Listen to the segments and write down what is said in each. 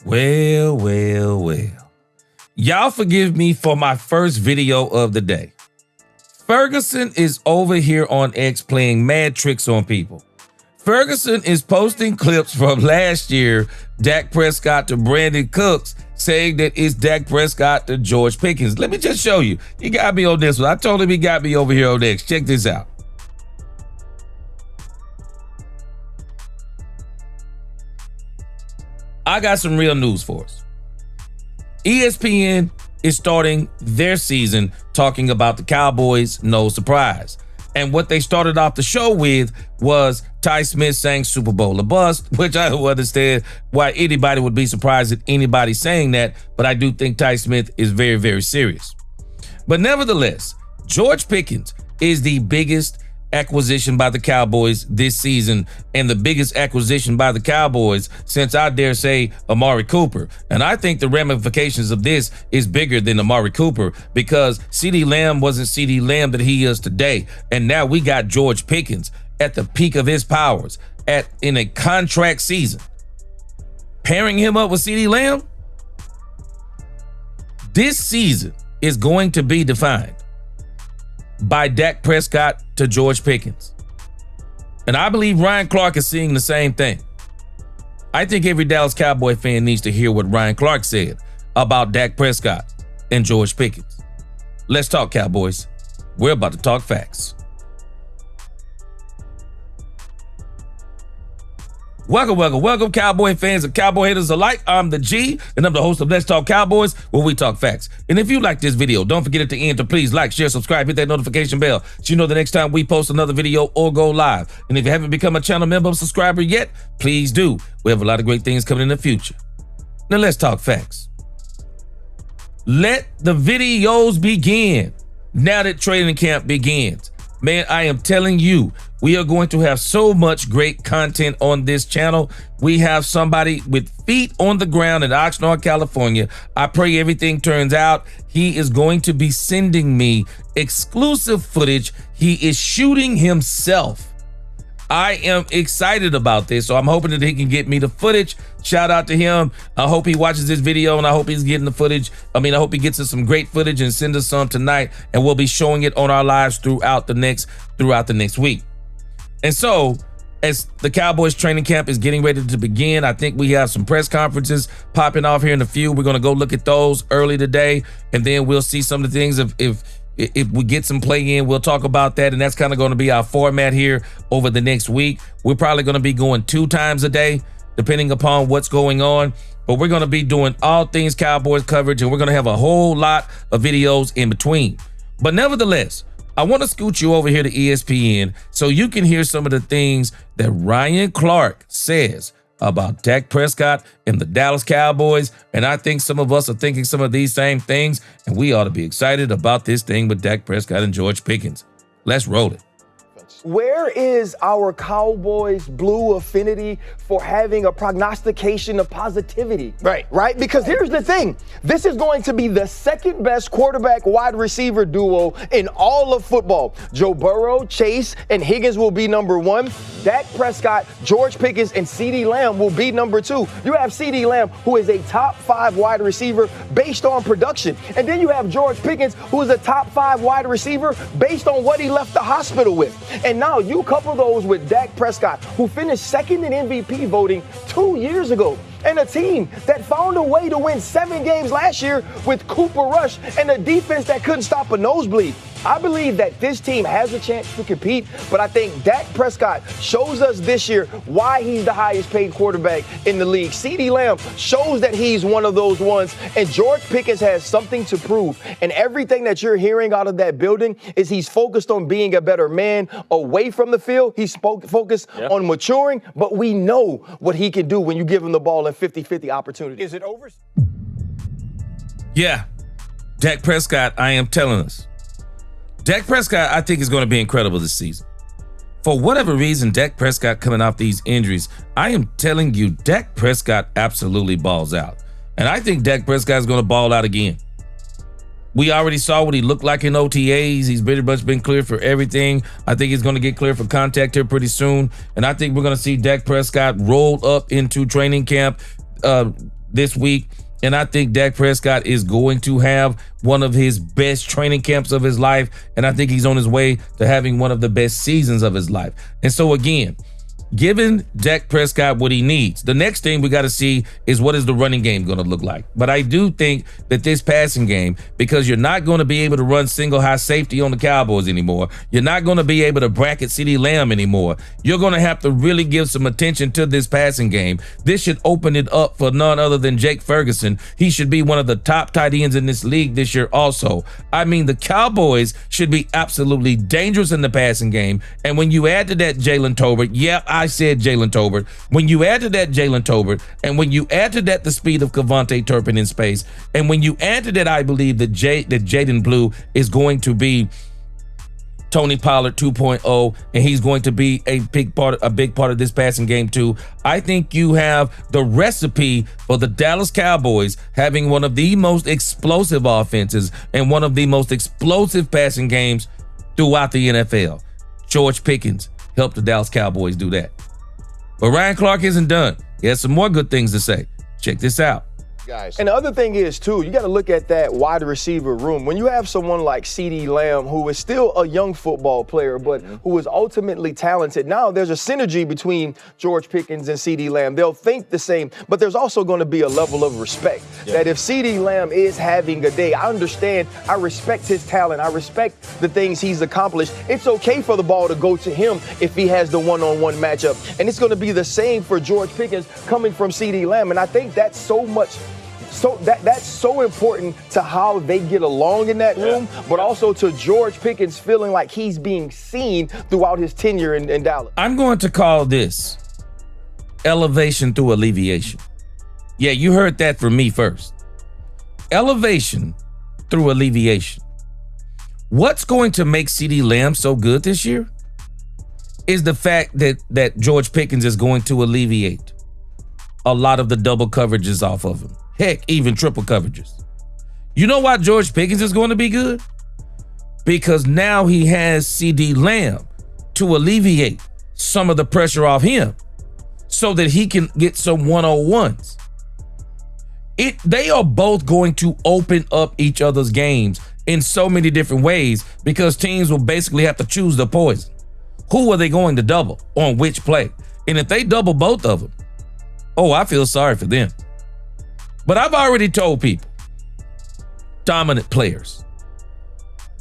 Well, well, well. Y'all forgive me for my first video of the day. Ferguson is over here on X playing mad tricks on people. Ferguson is posting clips from last year, Dak Prescott to Brandon Cooks, saying that it's Dak Prescott to George Pickens. Let me just show you. He got me on this one. I told him he got me over here on X. Check this out. I got some real news for us. ESPN is starting their season talking about the Cowboys, no surprise. And what they started off the show with was Ty Smith saying Super Bowl a bust, which I don't understand why anybody would be surprised at anybody saying that, but I do think Ty Smith is very, very serious. But nevertheless, George Pickens is the biggest acquisition by the Cowboys this season and the biggest acquisition by the Cowboys since, I dare say, Amari Cooper. And I think the ramifications of this is bigger than Amari Cooper because CeeDee Lamb wasn't CeeDee Lamb that he is today. And now we got George Pickens at the peak of his powers in a contract season. Pairing him up with CeeDee Lamb, this season is going to be defined by Dak Prescott to George Pickens. And I believe Ryan Clark is seeing the same thing. I think every Dallas Cowboy fan needs to hear what Ryan Clark said about Dak Prescott and George Pickens. Let's talk, Cowboys. We're about to talk facts. Welcome, Cowboy fans and Cowboy haters alike. I'm the G, and I'm the host of Let's Talk Cowboys, where we talk facts. And if you like this video, don't forget at the end to please like, share, subscribe, hit that notification bell so you know the next time we post another video or go live. And if you haven't become a channel member or subscriber yet, please do. We have a lot of great things coming in the future. Now let's talk facts. Let the videos begin now that training camp begins. Man, I am telling you, we are going to have so much great content on this channel. We have somebody with feet on the ground in Oxnard, California. I pray everything turns out. He is going to be sending me exclusive footage. He is shooting himself. I am excited about this, so I'm hoping that he can get me the footage. Shout out to him. I hope he watches this video, and I hope he's getting the footage. I hope he gets us some great footage and send us some tonight, and we'll be showing it on our lives throughout the next week. And so, as the Cowboys training camp is getting ready to begin, I think we have some press conferences popping off here in a few. We're going to go look at those early today, and then we'll see some of the things if we get some play in, we'll talk about that. And that's kind of going to be our format here over the next week. We're probably going to be going 2 times a day, depending upon what's going on. But we're going to be doing all things Cowboys coverage, and we're going to have a whole lot of videos in between. But nevertheless, I want to scoot you over here to ESPN so you can hear some of the things that Ryan Clark says about Dak Prescott and the Dallas Cowboys. And I think some of us are thinking some of these same things, and we ought to be excited about this thing with Dak Prescott and George Pickens. Let's roll it. Where is our Cowboys blue affinity for having a prognostication of positivity? Right? Because here's the thing. This is going to be the second best quarterback wide receiver duo in all of football. Joe Burrow, Chase, and Higgins will be number 1. Dak Prescott, George Pickens, and CeeDee Lamb will be number 2. You have CeeDee Lamb, who is a top 5 wide receiver based on production. And then you have George Pickens, who is a top 5 wide receiver based on what he left the hospital with. And now you couple those with Dak Prescott, who finished second in MVP voting 2 years ago, and a team that found a way to win 7 games last year with Cooper Rush and a defense that couldn't stop a nosebleed. I believe that this team has a chance to compete, but I think Dak Prescott shows us this year why he's the highest paid quarterback in the league. CeeDee Lamb shows that he's one of those ones, and George Pickens has something to prove. And everything that you're hearing out of that building is he's focused on being a better man away from the field. He's focused on maturing, but we know what he can do when you give him the ball in 50-50 opportunities. Is it over? Yeah, Dak Prescott, I am telling us. Dak Prescott, I think, is going to be incredible this season. For whatever reason, Dak Prescott coming off these injuries, I am telling you, Dak Prescott absolutely balls out. And I think Dak Prescott is going to ball out again. We already saw what he looked like in OTAs. He's pretty much been cleared for everything. I think he's going to get cleared for contact here pretty soon. And I think we're going to see Dak Prescott roll up into training camp this week. And I think Dak Prescott is going to have one of his best training camps of his life. And I think he's on his way to having one of the best seasons of his life. And so again, giving Dak Prescott what he needs. The next thing we got to see is what is the running game going to look like. But I do think that this passing game, because you're not going to be able to run single high safety on the Cowboys anymore. You're not going to be able to bracket CeeDee Lamb anymore. You're going to have to really give some attention to this passing game. This should open it up for none other than Jake Ferguson. He should be one of the top tight ends in this league this year also. I mean, the Cowboys should be absolutely dangerous in the passing game. And when you add to that Jalen Tolbert, I said Jalen Tolbert. When you add to that Jalen Tolbert, and when you add to that the speed of Kevontae Turpin in space, and when you add to that, I believe that Jaden Blue is going to be Tony Pollard 2.0, and he's going to be a big part of this passing game too. I think you have the recipe for the Dallas Cowboys having one of the most explosive offenses and one of the most explosive passing games throughout the NFL. George Pickens helped the Dallas Cowboys do that. But Ryan Clark isn't done. He has some more good things to say. Check this out. And the other thing is, too, you got to look at that wide receiver room. When you have someone like CeeDee Lamb, who is still a young football player, but who is ultimately talented, now there's a synergy between George Pickens and CeeDee Lamb. They'll think the same, but there's also going to be a level of respect that if CeeDee Lamb is having a day, I understand, I respect his talent, I respect the things he's accomplished. It's okay for the ball to go to him if he has the one-on-one matchup. And it's going to be the same for George Pickens coming from CeeDee Lamb. And I think that's that's so important to how they get along in that room, but also to George Pickens feeling like he's being seen throughout his tenure in Dallas. I'm going to call this elevation through alleviation. Yeah, you heard that from me first. Elevation through alleviation. What's going to make CeeDee Lamb so good this year is the fact that George Pickens is going to alleviate a lot of the double coverages off of him. Heck, even triple coverages. You know why George Pickens is going to be good? Because now he has CeeDee Lamb to alleviate some of the pressure off him so that he can get some one-on-ones. They are both going to open up each other's games in so many different ways because teams will basically have to choose the poison. Who are they going to double on which play? And if they double both of them, I feel sorry for them. But I've already told people, dominant players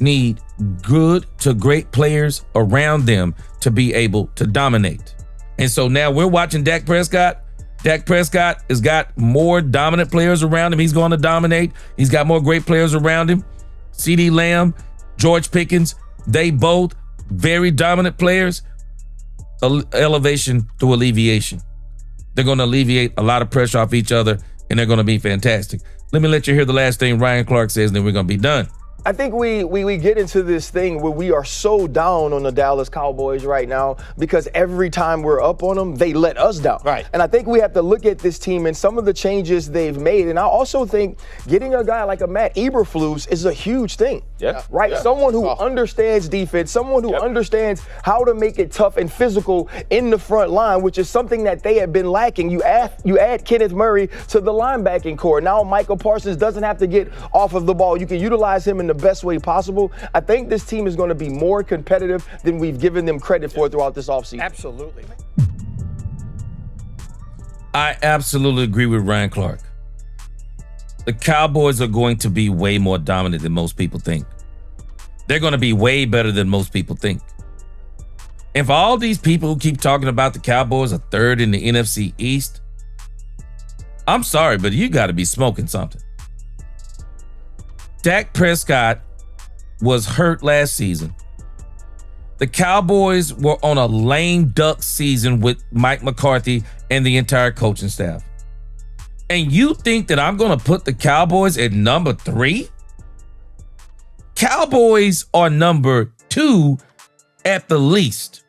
need good to great players around them to be able to dominate. And so now we're watching Dak Prescott. Dak Prescott has got more dominant players around him. He's going to dominate. He's got more great players around him. CeeDee Lamb, George Pickens, they both very dominant players. Elevation to alleviation. They're going to alleviate a lot of pressure off each other, and they're going to be fantastic. Let me let you hear the last thing Ryan Clark says, and then we're going to be done. I think we get into this thing where we are so down on the Dallas Cowboys right now because every time we're up on them, they let us down. Right. And I think we have to look at this team and some of the changes they've made. And I also think getting a guy like a Matt Eberflus is a huge thing. Yeah. Right? Yeah. Someone who understands defense, someone who understands how to make it tough and physical in the front line, which is something that they have been lacking. You add Kenneth Murray to the linebacking core. Now Michael Parsons doesn't have to get off of the ball. You can utilize him in the best way possible. I think this team is going to be more competitive than we've given them credit for throughout this offseason. Absolutely. I absolutely agree with Ryan Clark. The Cowboys are going to be way more dominant than most people think. They're going to be way better than most people think. And for all these people who keep talking about the Cowboys are third in the NFC East, I'm sorry, but you got to be smoking something. Dak Prescott was hurt last season. The Cowboys were on a lame duck season with Mike McCarthy and the entire coaching staff. And you think that I'm going to put the Cowboys at number 3? Cowboys are number 2 at the least.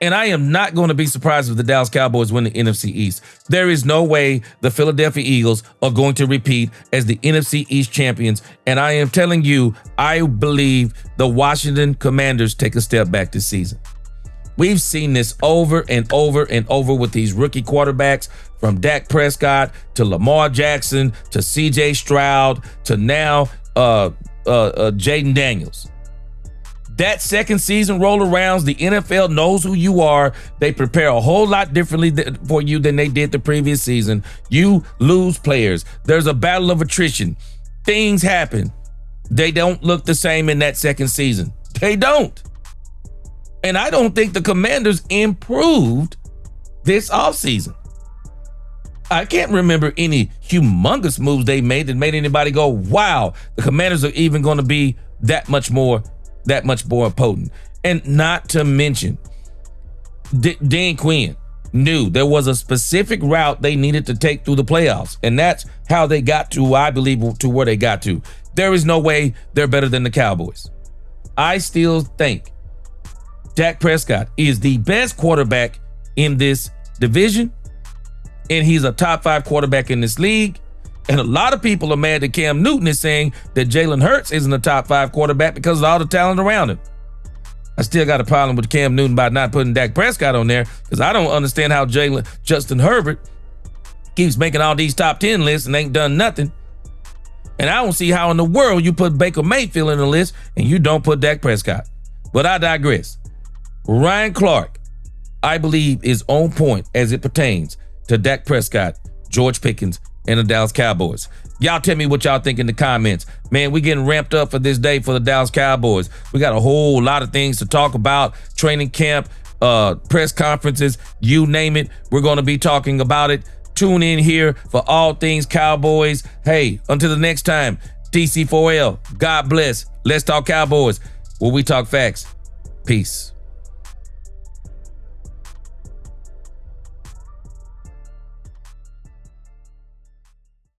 And I am not going to be surprised if the Dallas Cowboys win the NFC East. There is no way the Philadelphia Eagles are going to repeat as the NFC East champions. And I am telling you, I believe the Washington Commanders take a step back this season. We've seen this over and over and over with these rookie quarterbacks from Dak Prescott to Lamar Jackson to C.J. Stroud to now Jaden Daniels. That second season roll arounds, the NFL knows who you are. They prepare a whole lot differently for you than they did the previous season. You lose players. There's a battle of attrition. Things happen. They don't look the same in that second season. They don't. And I don't think the Commanders improved this offseason. I can't remember any humongous moves they made that made anybody go, wow, the Commanders are even going to be that much more potent. And not to mention, Dan Quinn knew there was a specific route they needed to take through the playoffs. And that's how they got to, I believe, to where they got to. There is no way they're better than the Cowboys. I still think Dak Prescott is the best quarterback in this division, and he's a top 5 quarterback in this league. And a lot of people are mad that Cam Newton is saying that Jalen Hurts isn't a top 5 quarterback because of all the talent around him. I still got a problem with Cam Newton by not putting Dak Prescott on there, because I don't understand how Justin Herbert keeps making all these top 10 lists and ain't done nothing. And I don't see how in the world you put Baker Mayfield in the list and you don't put Dak Prescott. But I digress. Ryan Clark, I believe, is on point as it pertains to Dak Prescott, George Pickens, and the Dallas Cowboys. Y'all tell me what y'all think in the comments. Man, we getting ramped up for this day for the Dallas Cowboys. We got a whole lot of things to talk about. Training camp, press conferences, you name it. We're going to be talking about it. Tune in here for all things Cowboys. Hey, until the next time, TC4L, God bless. Let's talk Cowboys, where we talk facts. Peace.